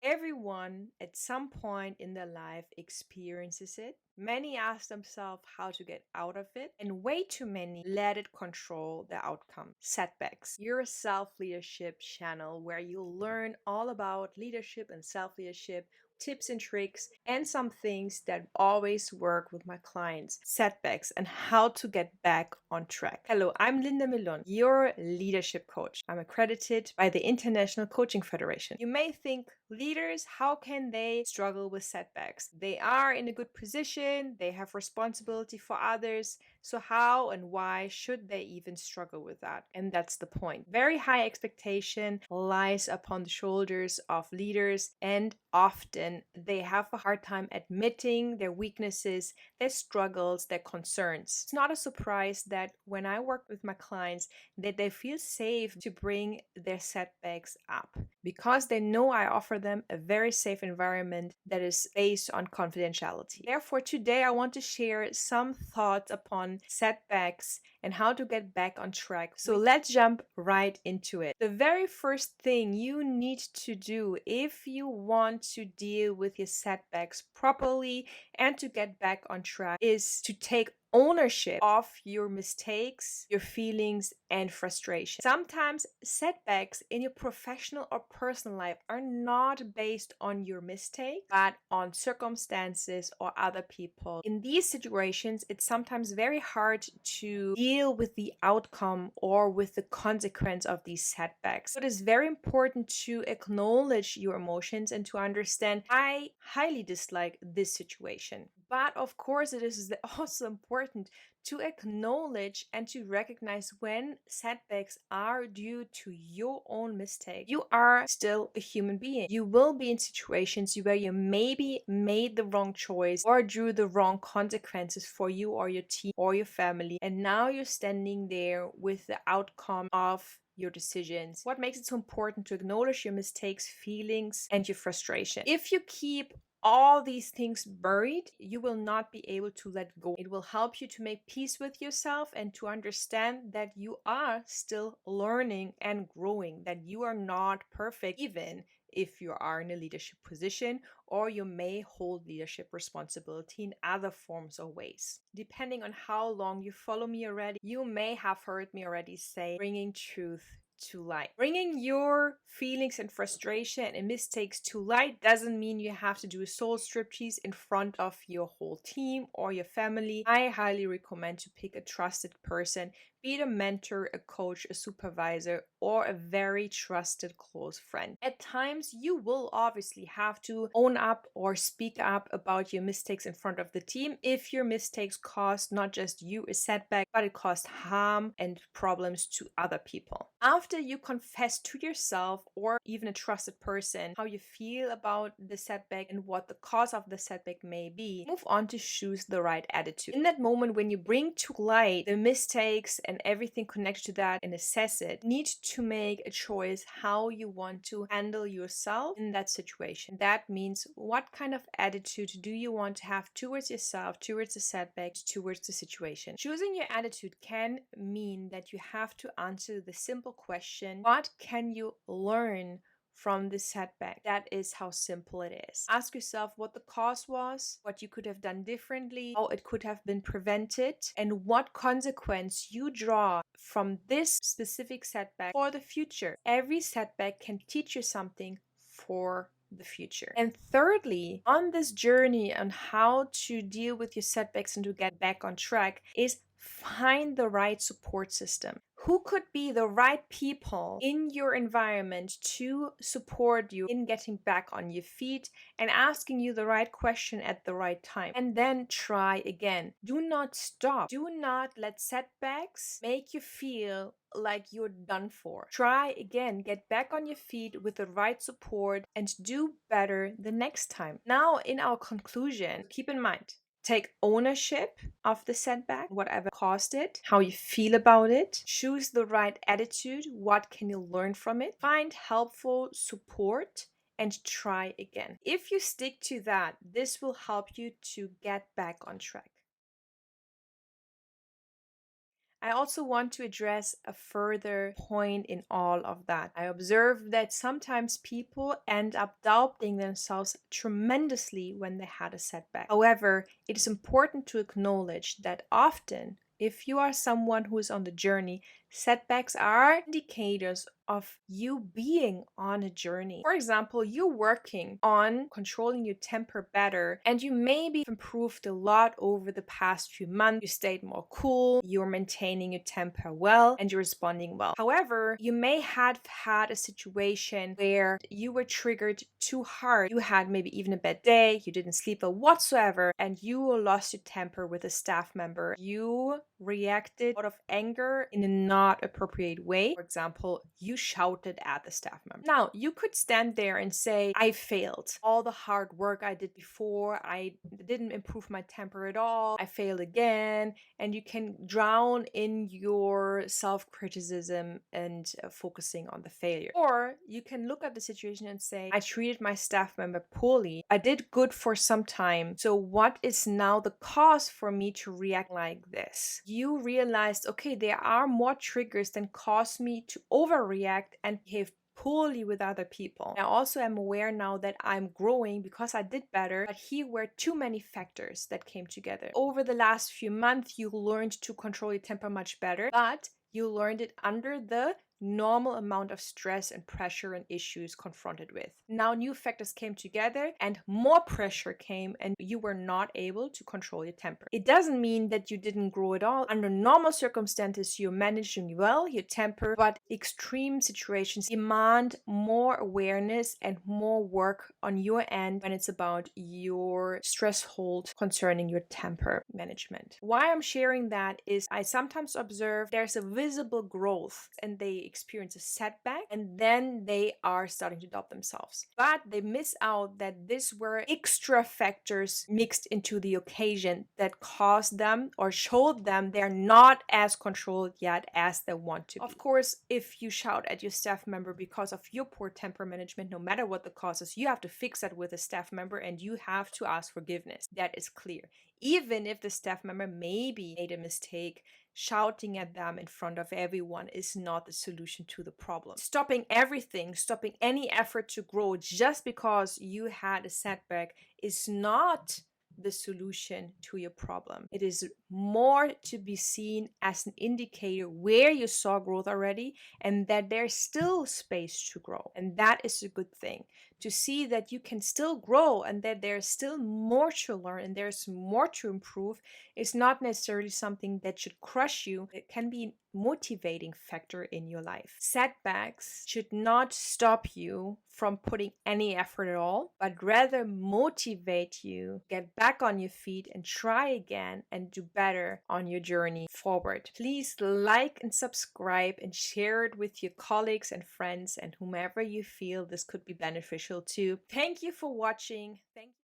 Everyone at some point in their life experiences it. Many ask themselves how to get out of it, and way too many let it control the outcome. Setbacks. Your self leadership channel where you'll learn all about leadership and self leadership, tips and tricks, and some things that always work with my clients. Setbacks and how to get back on track. Hello, I'm Linda Milon, your leadership coach. I'm accredited by the International Coaching Federation. You may think, leaders, how can they struggle with setbacks? They are in a good position, they have responsibility for others. So, how and why should they even struggle with that? And that's the point. Very high expectation lies upon the shoulders of leaders, and often they have a hard time admitting their weaknesses, their struggles, their concerns. It's not a surprise that when I work with my clients, that they feel safe to bring their setbacks up because they know I offer them a very safe environment that is based on confidentiality. Therefore, today I want to share some thoughts upon setbacks and how to get back on track. So let's jump right into it. The very first thing you need to do if you want to deal with your setbacks properly and to get back on track is to take ownership of your mistakes, your feelings, and frustration. Sometimes setbacks in your professional or personal life are not based on your mistake, but on circumstances or other people. In these situations, it's sometimes very hard to deal with the outcome or with the consequence of these setbacks. So it is very important to acknowledge your emotions and to understand, I highly dislike this situation. But of course, it is also important to acknowledge and to recognize when setbacks are due to your own mistake. You are still a human being. You will be in situations where you maybe made the wrong choice or drew the wrong consequences for you or your team or your family. And now you're standing there with the outcome of your decisions. What makes it so important to acknowledge your mistakes, feelings, and your frustration? If you keep all these things buried, you will not be able to let go. It will help you to make peace with yourself and to understand that you are still learning and growing, that you are not perfect, even if you are in a leadership position or you may hold leadership responsibility in other forms or ways. Depending on how long you follow me already, you may have heard me already say bringing truth to light. Bringing your feelings and frustration and mistakes to light doesn't mean you have to do a soul striptease in front of your whole team or your family. I highly recommend to pick a trusted person, be it a mentor, a coach, a supervisor, or a very trusted close friend. At times, you will obviously have to own up or speak up about your mistakes in front of the team if your mistakes caused not just you a setback, but it caused harm and problems to other people. After you confess to yourself or even a trusted person how you feel about the setback and what the cause of the setback may be, move on to choose the right attitude. In that moment, when you bring to light the mistakes and everything connected to that and assess it, need to make a choice how you want to handle yourself in that situation. That means what kind of attitude do you want to have towards yourself, towards the setback, towards the situation. Choosing your attitude can mean that you have to answer the simple question, what can you learn from the setback? That is how simple it is. Ask yourself what the cause was, what you could have done differently, how it could have been prevented, and what consequence you draw from this specific setback for the future. Every setback can teach you something for the future. And thirdly, on this journey on how to deal with your setbacks and to get back on track is find the right support system. Who could be the right people in your environment to support you in getting back on your feet and asking you the right question at the right time? And then try again. Do not stop. Do not let setbacks make you feel like you're done for. Try again. Get back on your feet with the right support and do better the next time. Now, in our conclusion, keep in mind, take ownership of the setback, whatever caused it, how you feel about it. Choose the right attitude. What can you learn from it? Find helpful support and try again. If you stick to that, this will help you to get back on track. I also want to address a further point in all of that. I observe that sometimes people end up doubting themselves tremendously when they had a setback. However, it is important to acknowledge that often, if you are someone who is on the journey, setbacks are indicators of you being on a journey. For example, you're working on controlling your temper better, and you maybe improved a lot over the past few months. You stayed more cool, you're maintaining your temper well, and you're responding well. However, you may have had a situation where you were triggered too hard. You had maybe even a bad day, you didn't sleep well whatsoever, and you lost your temper with a staff member. You reacted out of anger in a not appropriate way. For example, you shouted at the staff member. Now, you could stand there and say, I failed. All the hard work I did before, I didn't improve my temper at all. I failed again. And you can drown in your self-criticism and focusing on the failure. Or you can look at the situation and say, I treated my staff member poorly. I did good for some time. So what is now the cause for me to react like this? You realized, okay, there are more triggers than cause me to overreact and behave poorly with other people. I also am aware now that I'm growing because I did better, but here were too many factors that came together. Over the last few months, you learned to control your temper much better, but you learned it under the normal amount of stress and pressure and issues confronted with. Now new factors came together and more pressure came and you were not able to control your temper. It doesn't mean that you didn't grow at all. Under normal circumstances, you're managing well your temper, but extreme situations demand more awareness and more work on your end when it's about your stress hold concerning your temper management. Why I'm sharing that is I sometimes observe there's a visible growth and they experience a setback and then they are starting to doubt themselves. But they miss out that these were extra factors mixed into the occasion that caused them or showed them they're not as controlled yet as they want to be. Of course, if you shout at your staff member because of your poor temper management, no matter what the cause is, you have to fix that with a staff member and you have to ask forgiveness. That is clear. Even if the staff member maybe made a mistake, shouting at them in front of everyone is not the solution to the problem. Stopping everything, stopping any effort to grow just because you had a setback is not the solution to your problem. It is more to be seen as an indicator where you saw growth already and that there's still space to grow. And that is a good thing. To see that you can still grow and that there's still more to learn and there's more to improve is not necessarily something that should crush you. It can be a motivating factor in your life. Setbacks should not stop you from putting any effort at all, but rather motivate you, get back on your feet and try again and do better on your journey forward. Please like and subscribe and share it with your colleagues and friends and whomever you feel this could be beneficial to. Thank you for watching. Thank you.